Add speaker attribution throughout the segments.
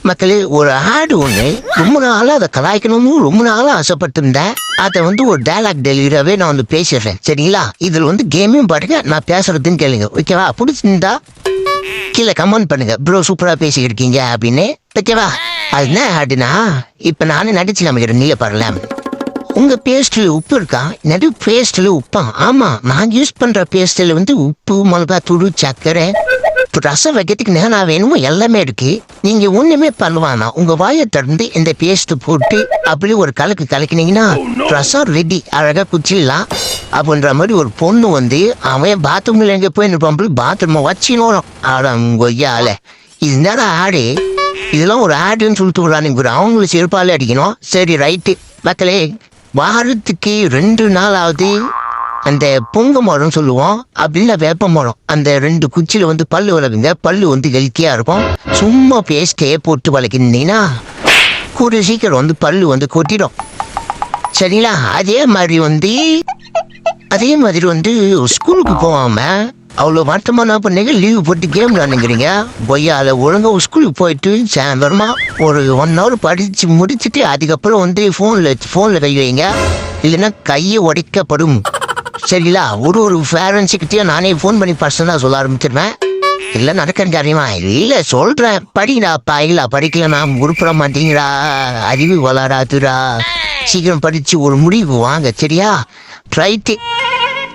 Speaker 1: மக்களே ஒரு ஆடு ஒன்று ரொம்ப நாளாக அதை கலாய்க்கணும்னு ரொம்ப நாளாக ஆசைப்பட்டிருந்தேன். அதை ஒரு டயலாக் டெலிவரியாவே நான் பேசிடுறேன். சரிங்களா? இதில் கேமையும் பாருங்க, நான் பேசுறதுன்னு கேளுங்க. ஓகேவா? பிடிச்சிருந்தா கீழே கமெண்ட் பண்ணுங்க, ப்ரோ சூப்பராக பேசிக்கிட்டு இருக்கீங்க அப்படின்னு. ஓகேவா? அது என்ன ஆடுனா, இப்போ நானே நடிச்சு நம்பிக்கிறேன், நீங்க பாருங்களேன். உங்க பேஸ்ட்ல உப்பு இருக்கா? நடு பேஸ்ட்ல உப்பா? ஆமா, நான் யூஸ் பண்ற பேஸ்ட்ல உப்பு, மிளகா தூள், சர்க்கரை, ரசம் வைக்கிறதுக்கு நேனா வேணுமோ எல்லாமே இருக்கு. நீங்க ஒண்ணுமே பண்ணுவானா, உங்க வாயை திறந்து இந்த பேஸ்ட் போட்டு அப்படி ஒரு கலக்கினீங்கன்னா ரசம் ரெடி, அழகா குச்சிடலாம் அப்படின்ற மாதிரி. ஒரு பொண்ணு அவன் பாத்ரூம்ல எங்க போய் நிற்பான், பாத்ரூம் வச்சுனோம். ஆடால இது என்னடா ஆடு, இதெல்லாம் ஒரு ஆடுன்னு சொல்லிட்டு விடுறானுங்க. அவங்களுக்கு செருப்பாலே அடிக்கணும். சரி ரைட்டு மக்களே, வாரத்துக்கு 2 நாள் ஆகுது அந்த பொங்க மரம் சொல்லுவோம், அப்படின்னா வேப்ப மரம். அந்த 2 குச்சியில பல்லு வளருங்க. பல்லு ஹெல்த்தியா இருக்கும். சும்மா பேஸ்டே போட்டு வளர்க்கினீங்கன்னா கூடிய சீக்கிரம் பல்லு கொட்டிடும். சரிங்களா? அதே மாதிரி ஸ்கூலுக்கு போகாம அவ்வளோ வருத்தமா என்ன பண்ணீங்க, லீவு போட்டு கேம் விளாண்டுங்கிறீங்க. பொய்யால ஒழுங்கா ஸ்கூலுக்கு போயிட்டு சாயந்தரமா ஒரு 1 hour படிச்சு முடிச்சுட்டு அதுக்கப்புறம் ஃபோனில் கை வைங்க, இல்லைன்னா கையை உடைக்கப்படும். சரிங்களா? ஒரு பேரண்ட்ஸுக்கிட்டே நானே ஃபோன் பண்ணி பர்சனலாக சொல்ல ஆரம்பிச்சிருவேன். இல்லை நடக்கிற காரியமா இல்லை சொல்கிறேன், படிங்கடாப்பா. இல்லை படிக்கலன்னா உருப்பட மாட்டீங்களா, அறிவு வளராதுரா. சீக்கிரம் படித்து ஒரு முடிவு வாங்க. சரியா? ரைட்டு.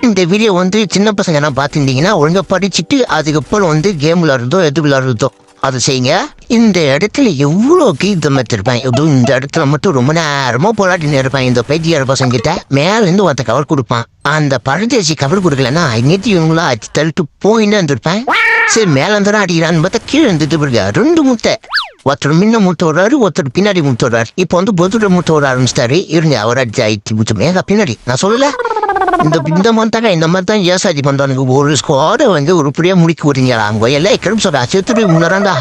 Speaker 1: இந்த வீடியோ சின்ன பசங்க என்ன பார்த்துருந்தீங்கன்னா ஒழுங்காக படிச்சுட்டு அதுக்கப்புறம் கேம் விளாடுறதோ எது விளாடுறதோ அதை செய்யுங்க. இந்த இடத்துல எவ்வளோ கீதம் எடுத்திருப்பேன், எதுவும் இந்த இடத்துல மட்டும் ரொம்ப நேரமாக போராட்டின்னு இருப்பேன். இந்த பைத்தியார பசங்கிட்ட மேலேருந்து ஒருத்த கவர் கொடுப்பான். அந்த பரதேசி கவர் கொடுக்கலன்னா இன்னைக்கு இவங்களா தள்ளிட்டு போயின்னு இருந்திருப்பேன். சரி மேலே இருந்தாலும் அடிக்கிறான்னு பார்த்தா கீழே இருந்துட்டு போயிருக்கா. 2 முட்டை, ஒருத்தர் முன்ன முட்டை வர்றாரு, ஒருத்தர் பின்னாடி முட்டை வர்றாரு. இப்போ பொதுட முட்டை வர ஆரம்பிச்சிட்டாரு. இருங்க அவர் அடிச்சு ஆயிடுச்சு முட்டை மேக பின்னாடி. நான் சொல்லல, இந்த மாதிரி தான் ஏசாதி பண்றானுங்க. ஒரு ஸ்குவாட உருப்படியா முடிக்க விடுறீங்களா? அவங்க எல்லாம் கிளம்பி சொல்றா சேர்த்துட்டு முன்னாராண்டா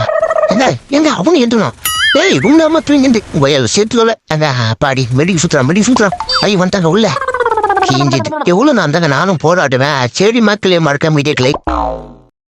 Speaker 1: எங்க அவங்க எந்தணும். ஏய் உண்டாம தூங்கிட்டு வயல் சேர்த்துக்கல அங்க பாடி மெடி சுத்துறான். ஐயோ வந்துட்டாங்க உள்ள. எவ்வளவு நான் தாங்க நானும் போராடுவேன். சரி மக்களே, மறக்காம வீடியோக்களை